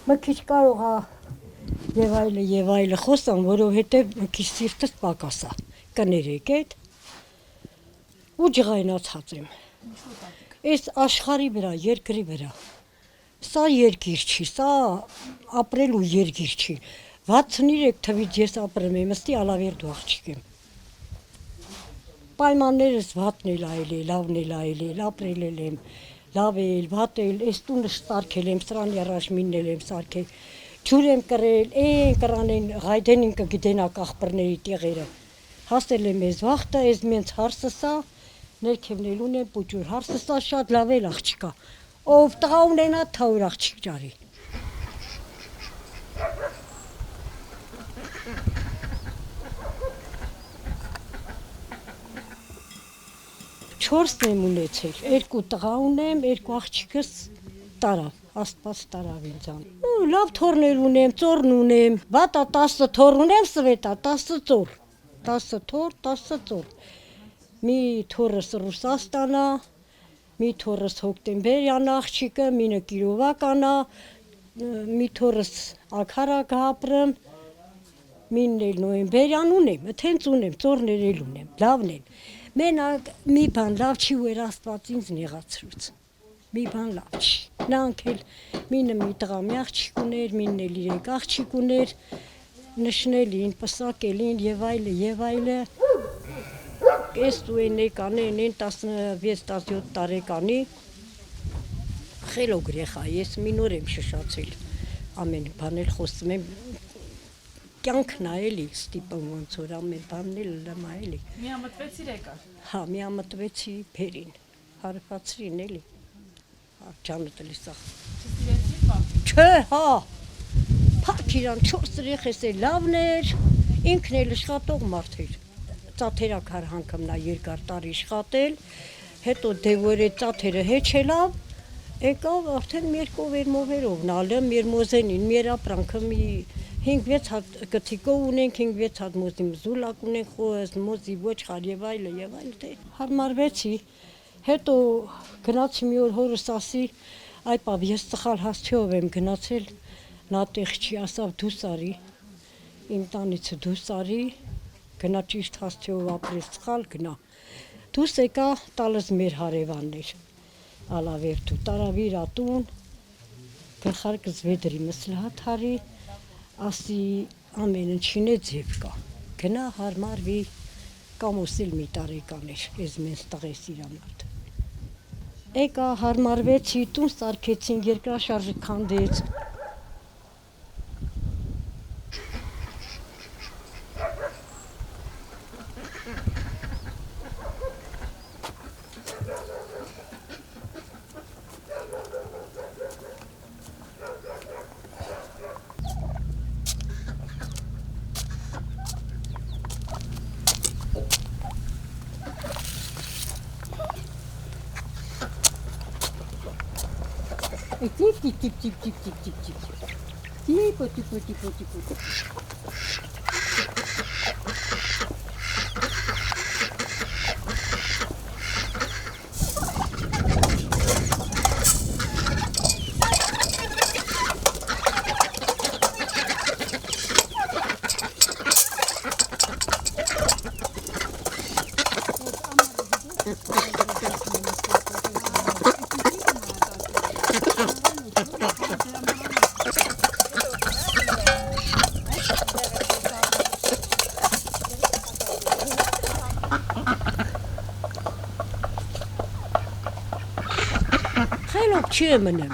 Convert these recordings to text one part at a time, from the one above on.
Մի քիչ կարող է եւ այլը խոսամ, որովհետեւ մի քիչ սիրտս պակաս է։ Կներեք այդ ու ջղայնացած եմ։ Այս աշխարհի վրա, երկրի վրա։ Սա երկիր չի, սա ապրելու երկիր չի։ 63 թվից ես ապրում եմ, ըստի ալավերդ աղջիկ եմ։ Պայմաններս վատն էլ այլ է, լավն էլ այլ է, ապրել եմ, լավ էլ, վատ էլ, այս տունը սարքել եմ, սրանի առաջ միննել եմ սարքել, ջուր եմ կրել, այն կրանեն ղայդենին կգիտենակ աղբրների տեղերը։ Հասել եմ ես վախտը, ես մենց հարսս է, ներքևնել ունեմ պուջուր, հարսս է շատ լավ էլ աղջիկա, ով տղա ունենա թավոր աղջիկ ճարի։ Չորսն եմ ունեցել, երկու տղա ունեմ, երկու աղջիկս տարավ, Աստված տարավ ինձան։ Լավ թորներ ունեմ, ծորն ունեմ, վատա 10 թոր ունեմ, Սվետա 10 ծոր, 10 թոր, 10 ծոր։ Մի թորս Ռուսաստանա, մի թորս հոկտեմբերյան աղջիկը, մինը Կիրովականա, մի թորս Աքարակ հապրım, մինն էլ նոյեմբերյան ունեմ, հենց ունեմ, ծորներ էլ ունեմ, լավն են։ Մենակ մի բան լավ չի ու էր Աստված ինձ նեղացրուց, մի բան լավ չի, նրանք էլ մինը մի տղա մի աղջիկ ուներ, մինն էլ իրենք աղջիկ ուներ, նշնելին, պսակելին եւ այլը, ես ու են եկանեն, են 16-17 տարեկանի, խելոք երեխա, ես մի նոր եմ շշացել, ամեն բան էլ խոսում եմ, կյանքն է էլի, ստիպում ոնց որ ամեն բանն էլ լմա էլի։ Միամտվեցիր եկար։ Հա, միամտվեցի Փերին, հարվածրին էլի։ Ջանդ էլի սա։ Չսիրեցիր պապի։ Չէ, հա։ Փակ իրան 4 երեխես է լավն էր, ինքն էլ աշխատող մարդ էր։ Ծաթերակար հանգամնա երկար տարի աշխատել, հետո դեվորե ծաթերը հեչելով, եկավ արդեն մերկով էր մովերով նալը, մեր մոզենին, մեր ապրանքը մի 5-6 հատ կթիկով ունենք, 5-6 հատ մոզի մզուլակ ունենք, խոհս, մոզի, ոչխար եւ այլը, դե հարմարվեցի, հետո գնացի մի օր հորս ասի, այ պապ, ես սխալ հասցեով եմ գնացել, նա տեղ չի, ասավ դուս արի, իմ տանիցը դուս արի, գնա ճիշտ հասցեով ապրես սխալ գնա, դուս եկա տալս մեր հարևաններ, ալավերդու, տարավ իր ատուն, գլխարկս վեդրի մսլհատ հարի, ասի ամեն ինչին է ձև կա, գնա հարմարվի, կամոսել մի տարեկան էր, ես մենց տղես իրանարդ։ Եկա հարմարվեցի, տուն սարքեցին, երկրաշարժը քանդեց։ Խելոք չի մնում,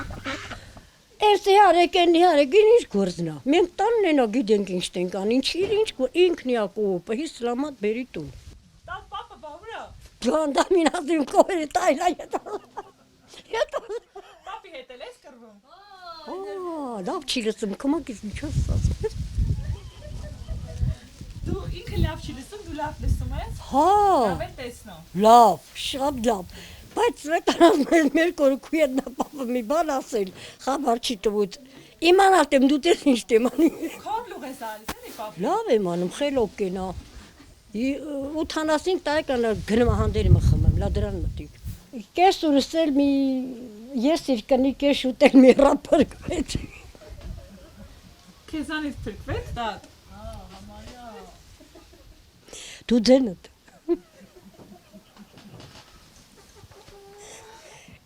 ես իհարեք են իհարեք, ինչ գործնա, մենք տանն ենա գիտենք ինչ տենկան, ինքն իա կողոպը, հիսլամատ բերի տուն։ Տավ պապը բավրա։ Ջանդամին ասիմ կողերը տայլա Պապի հետ էլ ես կրվում։ լավ չի լսում, կմակից միջոց ասում։ Դու ինքը լավ չի լսում, դու լավ լսում ես։ Հա, Լավ է տեսնում։ լավ, շատ լավ, բայց վետանազներ մեր կորուքի հետ նա պապը մի բան ասել, խաբար չի տվուց, իմանալ եմ դու տես ինչ տեմ անի։ Քոր լուղ ես ալիս, էլի պապի։ Լավ եմ անում, խելոք կենա, 85 տարեկան գնում հանդերի մխմեմ, լադրան մտիկ։ Կես ուրս էլ մի, ես իր կնի կեշ ուտել մի ռապրկվեց, Քեզանից փրկվեց դա։ Դու ձենդ։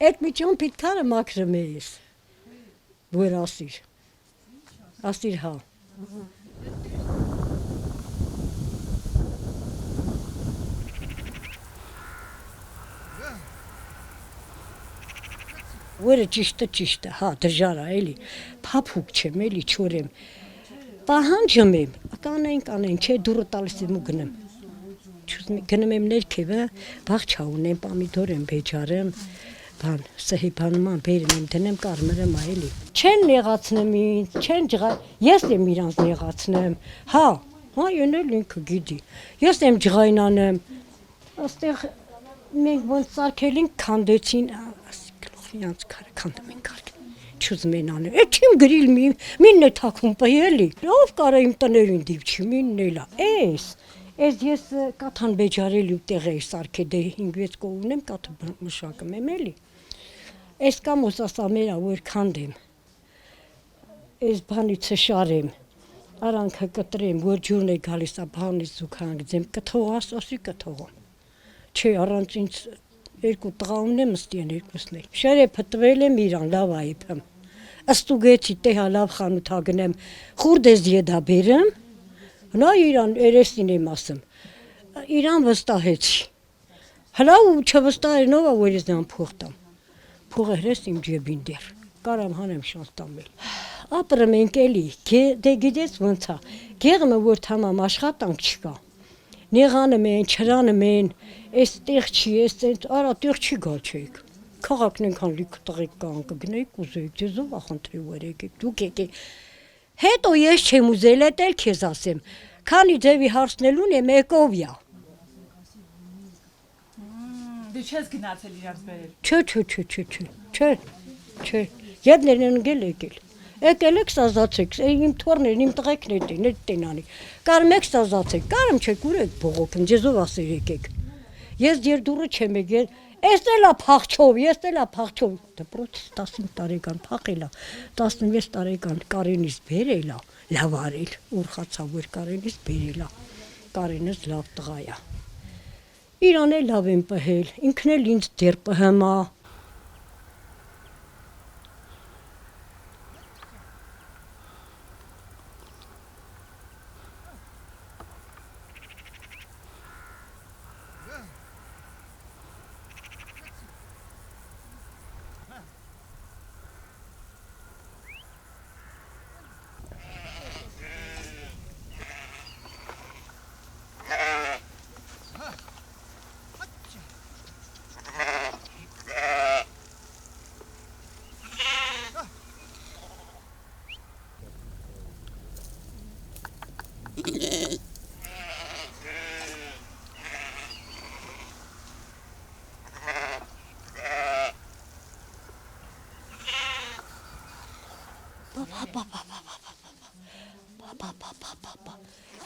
Այդ միջոն պիտքարը մաքրում էիս։ Որ ասիր։ Ասիր հա։ Որը ճիշտը, հա, դժար է, էլի, փափուկ չեմ, էլի, չորեմ, պահանջում եմ, կանեն, չէ, դուրը տալիս եմ ու գնեմ, գնում եմ ներքևը, բաղջա ունեմ, պամիդոր եմ, բեջար եմ, սհիբանման բերում եմ, դնեմ կարմրեմ, էլի, չեն նեղացնեմ ինձ, չեն ես եմ իրանց նեղացնեմ, հա, ենել ինքը գիտի, ես եմ ջղայնանեմ, աստեղ մենք ոնց սարքել ենք, քանդեցին, իրանց քարը քանդում են կարգին, չուզում են անել, չիմ գրիլ մինն է թաքում պահի էլի, ով կարա իմ տներին դիպչի, մինն էլա, ես կաթան բեջարելի ու տեղ էի սարքե, դե 5-6 կով ունեմ, կաթը մշակում եմ էլի, ես կամ ոսասա մերա, որ քանդեմ, ես բանիցը շարեմ, արանքը կտրեմ, որ ջուրն է գալիս, բանից ու կանգձեմ, կթողաս, ասի կթողում, չէ առանց ինձ երկու տղա ունեմ ըստի են երկուսն էլ, շերեփը տվել եմ իրան, լավ այպեմ, ըստուգեցի տեհա լավ խանութա գնեմ, խուրդեզ եդա բերեմ, նա իրան երեսին եմ ասում, իրան վստահեցի, հլա ու չվստահենով է, որ ես նրան փող տամ, փողը հրես իմ ջեբին դեր, կարամ հանեմ շանս տամել, ապրում ենք էլի, դե գիտես ոնց է, գեղմը որ թամամ աշխատանք չկա, նեղանում են, չրանում են, ես տեղ չի, ես արա տեղ չի գալ չեք, քաղաքն ենքան լիքը տղեկ կան կգնեիք ուզեիք, ձեզ ով ախնդրի որ եկեք, դուք եկեք, հետո ես չեմ ուզել էտ էլ քեզ ասեմ, քանի ձևի հարցնելուն եմ եկովյա։ Դու չես գնացել իրանց Չէ, բերել։ ետներն են եկել, եկել եք սազացեք, իմ թորներն, իմ տղեկն էտ տենանի, կարմ եք սազացեք, կարմ չեք ուրեք բողոքն, ձեզ ով ասեր եկեք, ես դերդուրը չեմ եկել, ես էլա փախչով, դպրոցից 15 տարեկան փախելա, 16 տարեկան կարենից բերելա, լավ արել, ուրխացա, որ կարենից բերելա, կարենից լավ տղայա, իրան էլ լավ եմ պհել, ինքն էլ ինձ դեր պհմա,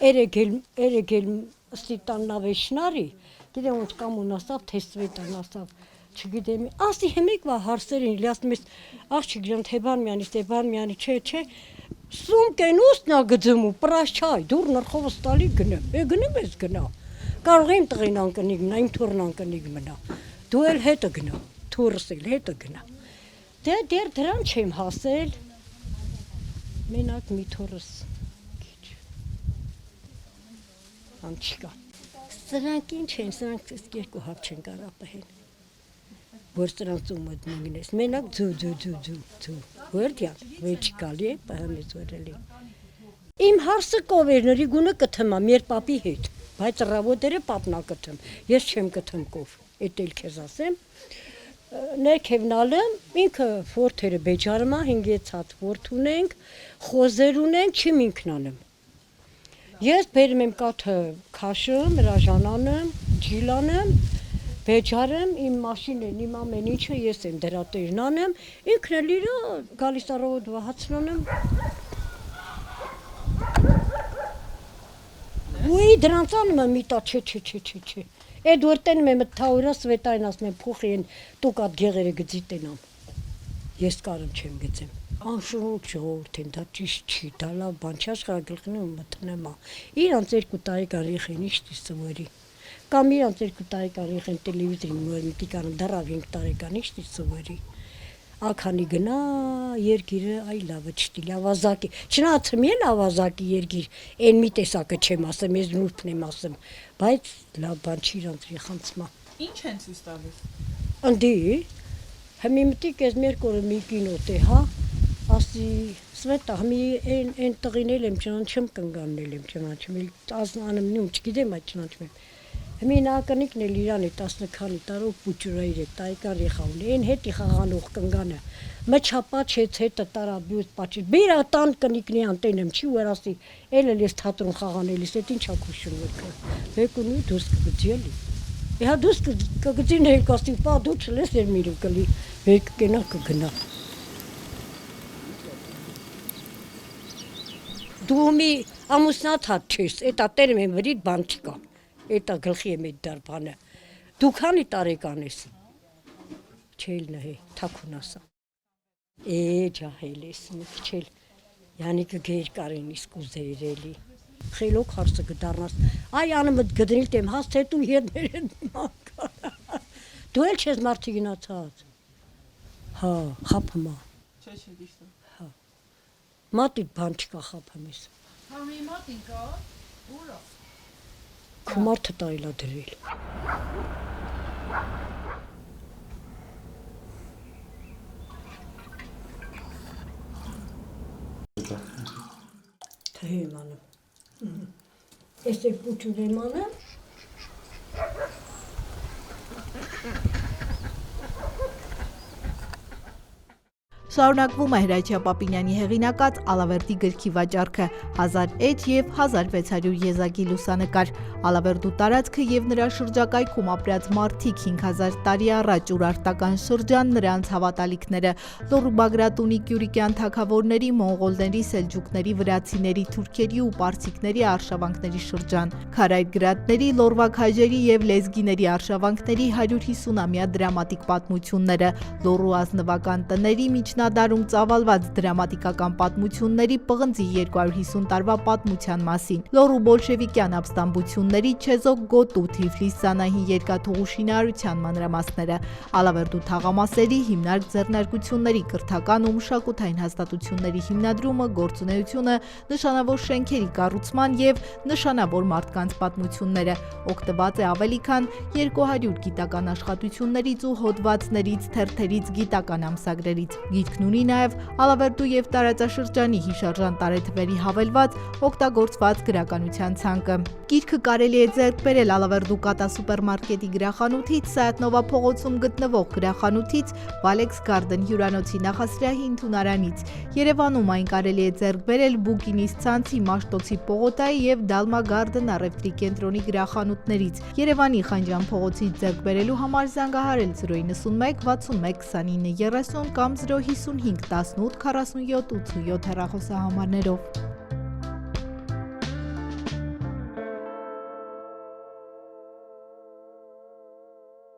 Էրեգել ստիտան նավեշնարի, գիտեմ ոնց կամունասավ, թեսվետան ասավ, չգիտեմ, ասի հեմեկ վա հարսերին, լասում ես աղջիգրան Ստեբանմյանի, չէ, սումկեն ուստնա գծում ու պրաշ չայ, դուր նրխովը ստալի գնեմ, գնեմ ես գնա, կարող եմ տղին անկնիկ մնա, իմ թուրն անկնիկ մնա, դու էլ հետը գնա, թուրս էլ հետը գնա, դեր դրան չեմ հասել, մենակ մի թուրս, չկա, սրանք ինչ են, սրանք երկու հապ չեն կարա պհեն, որ սրանց ու մտնին ես, մենակ ձու, որդյան, որ չկալի է, պհեմ ես որելի, իմ հարսը կովերների գունը կթմա, մեր պապի հետ, բայց ռավոտերը պապնա կթմ, ես չեմ կթմ կով, էտ էլ կեզ ասեմ, ներքևնալը, ինքը վորդերը բեջարմա, 5 հատ վորդ ունենք, խոզեր ունենք, չիմ ինքնանեմ, ես բերում եմ կաթը քաշում, ռաժանանım, ջիլանım, բեջարım, իմ մաշինեն, իմ ամեն ինչը ես եմ դրա տերն անեմ, ինքն էլ իրը գալիս առավոտ վահացնանım, ուի դրանց անում եմ միտա, չէ, էդ որ տենում եմ թաուրա սվետային ասում եմ փոխի են տուկատ գեղերը գծի տենամ, ես կարım չեմ գծեմ, Անշուշտ ժողովրդին դա ճիշտ չի, դա լավ բան չի, աշխարհագրքն ու մտնեմ է։ Իրանց 2 տարեկան երեխեն ինչ դիսվերի։ Կամ իրանց 2 տարեկան երեխեն տելևիզորի մոռնիտի կան դարավ 5 տարեկան ինչ դիսվերի։ Ականի գնա երգիրը այ լավը չտիլ ավազակի չնայած միել ավազակի երգիր այն մի տեսակը չեմ ասեմ ես նուրբն եմ ասեմ բայց լավ բան չի իրանց երեխանցմա Ինչ են ցույց տալիս։ Անդի Համի մտիկ ես մեր կորը մի կինոտ է հա ասի Սվետա համի այն տղինել եմ չնանչեմ կնգաննել եմ չնանչեմ ազնանում նույն չգիտեմ այդ չնանչեմ Հիմի նակնիկն էլ իրանի 10 քանի տարով պուճուրայր է տարեկան երեխան են հետի խաղանող կնգանը մչապաչ հետը տարաբյուս պաչի բիրա տան կնիկնի անտեն եմ չի ու ասի էլ ես թատրոն խաղանելիս այդ ինչա քուշուն վրքը վեկունի դուս կգցիելի Իհա դուս կգցին հերկաստի պա դու չլես էր միրու կլի վեկ կենա կգնա Դու մի ամուսնաթատ չես էտա տերեմ եմ վրիտ բան չկա Էտա գլխի եմ այդ դարբանը Դու քանի տարեկան ես Չել նհե թաքուն ասա ջահել ես մի քիչ Յանի կգեր կարեն իսկ ուզեր էլի Խելոք հարցը գդառնաս այ անը գդրիլ տեմ հաս թե դու երներ են մանկա Դու էլ չես մարդի գնացած Հա խափմա Չէ դիշտ Հա Մատի բան չկա խափեմ ես Համի մատին կա ուրա Քմարթը տայլա դրել Թե իմանում Ես էլ պուչուր եմ անում Շարունակվում է Հրաչյա Պապինյանի հեղինակած Ալավերդի գրքի վաճառքը 1000 էջ և 1600 եզակի լուսանկար Ալավերդու տարածքը և նրա շրջակայքում ապրած մարդիկ 5000 տարի առաջ ուրարտական շրջան նրանց հավատալիքները Լոռու Բագրատունի Կյուրիկյան թագավորների, մոնղոլների, սելջուկների, վրացիների, թուրքերի ու պարսիկների արշավանքների շրջան Քարայր գրատների, լոռվաքաջերի և լեզգիների արշավանքների 150-ամյա դրամատիկ պատմությունները Լոռու ազնվական տների միջնադարում ծավալված դրամատիկական պատմությունների պղնձի 250 տարվա պատմության մասին Լոռու բոլշևիկյան ապստամբությունների Չեզոք գոտու Թիֆլիս Սանահին երկաթուղու շինարարության մանրամասները Ալավերդու թաղամասերի հիմնարկ ձեռնարկությունների կրթական ու մշակութային հաստատությունների հիմնադրումը գործունեությունը նշանավոր շենքերի կառուցման և նշանավոր մարդկանց պատմությունները օգտված է ավելի քան 200 գիտական աշխատություններից ու հոդվածներից թերթերից գիտական ամսագրերից Գիրքն ունի նաև Ալավերդու և տարածաշրջանի հիշարժան տարեթվերի հավելված օգտագործված գրականության ցանկը Գիրքը կարելի է ձեռք բերել Ալավերդու կատա սուպերմարկետի գրախանութից Սայաթնովա փողոցում գտնվող գրախանութից Valex Garden հյուրանոցի նախասրահի ընդունարանից Երևանում այն կարելի է ձեռք բերել Բուկինիս ցանցի Մաշտոցի պողոտայի և Դալմա Garden առևտրի կենտրոնի գրախանութներից Երևանի Խանջյան փողոցից ձեռք բերելու համար զանգահարել 091 61 29 30 կամ 055 18 47 87 հեռախոսահամարներով